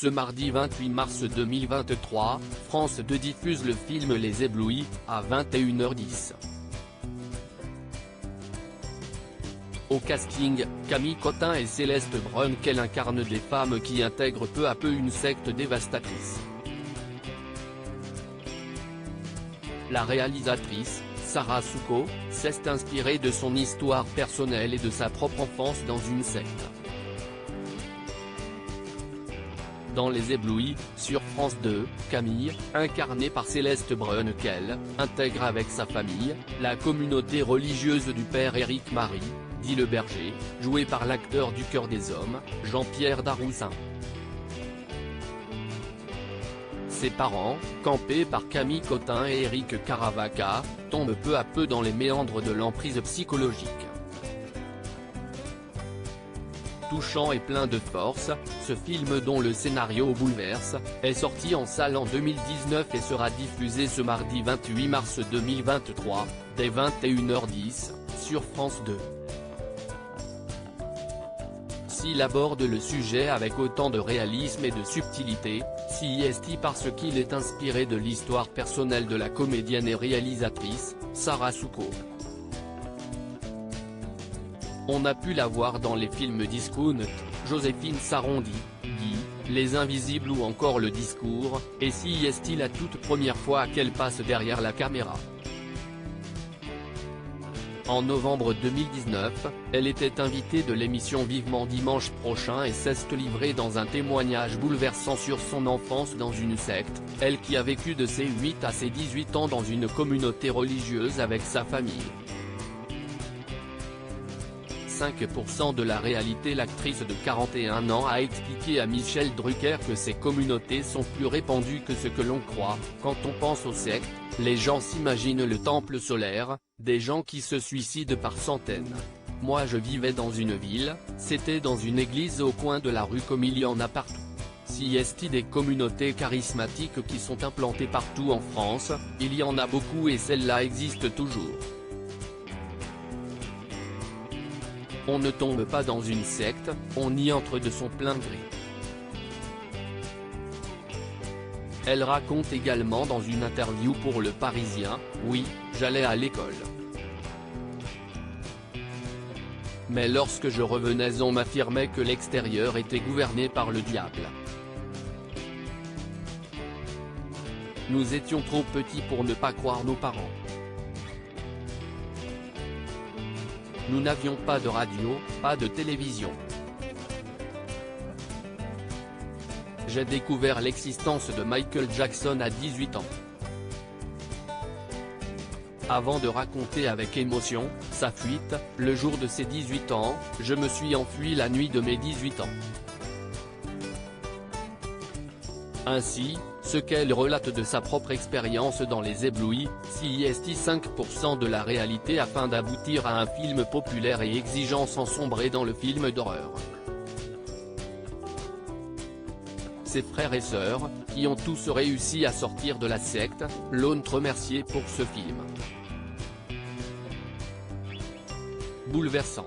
Ce mardi 28 mars 2023, France 2 diffuse le film Les Éblouis, à 21h10. Au casting, Camille Cottin et Céleste Brun qu'elle incarne des femmes qui intègrent peu à peu une secte dévastatrice. La réalisatrice, Sarah Souko, s'est inspirée de son histoire personnelle et de sa propre enfance dans une secte. Dans Les Éblouis, sur France 2, Camille, incarnée par Céleste Brun qu'elle intègre avec sa famille, la communauté religieuse du père Éric Marie, dit le berger, joué par l'acteur du Cœur des Hommes, Jean-Pierre Daroussin. Ses parents, campés par Camille Cottin et Éric Caravaca, tombent peu à peu dans les méandres de l'emprise psychologique. Touchant et plein de force, ce film dont le scénario bouleverse, est sorti en salle en 2019 et sera diffusé ce mardi 28 mars 2023, dès 21h10, sur France 2. S'il aborde le sujet avec autant de réalisme et de subtilité, c'est parce qu'il est inspiré de l'histoire personnelle de la comédienne et réalisatrice, Sarah Souko. On a pu la voir dans les films Discount, Joséphine s'arrondit, Guy, Les Invisibles ou encore Le Discours, et c'est la toute première fois qu'elle passe derrière la caméra. En novembre 2019, elle était invitée de l'émission Vivement Dimanche prochain et s'est livrée dans un témoignage bouleversant sur son enfance dans une secte, elle qui a vécu de ses 8 à ses 18 ans dans une communauté religieuse avec sa famille. 5% de la réalité. L'actrice de 41 ans a expliqué à Michel Drucker que ces communautés sont plus répandues que ce que l'on croit. Quand on pense aux sectes, les gens s'imaginent le temple solaire, des gens qui se suicident par centaines. Moi je vivais dans une ville, c'était dans une église au coin de la rue comme il y en a partout. C'est des communautés charismatiques qui sont implantées partout en France, il y en a beaucoup et celle-là existe toujours. On ne tombe pas dans une secte, on y entre de son plein gré. Elle raconte également dans une interview pour Le Parisien, oui, j'allais à l'école. Mais lorsque je revenais on m'affirmait que l'extérieur était gouverné par le diable. Nous étions trop petits pour ne pas croire nos parents. Nous n'avions pas de radio, pas de télévision. J'ai découvert l'existence de Michael Jackson à 18 ans. Avant de raconter avec émotion sa fuite, le jour de ses 18 ans, je me suis enfui la nuit de mes 18 ans. Ainsi, ce qu'elle relate de sa propre expérience dans Les Éblouis, c'est 5% de la réalité afin d'aboutir à un film populaire et exigeant sans sombrer dans le film d'horreur. Ses frères et sœurs, qui ont tous réussi à sortir de la secte, l'ont remercié pour ce film. Bouleversant.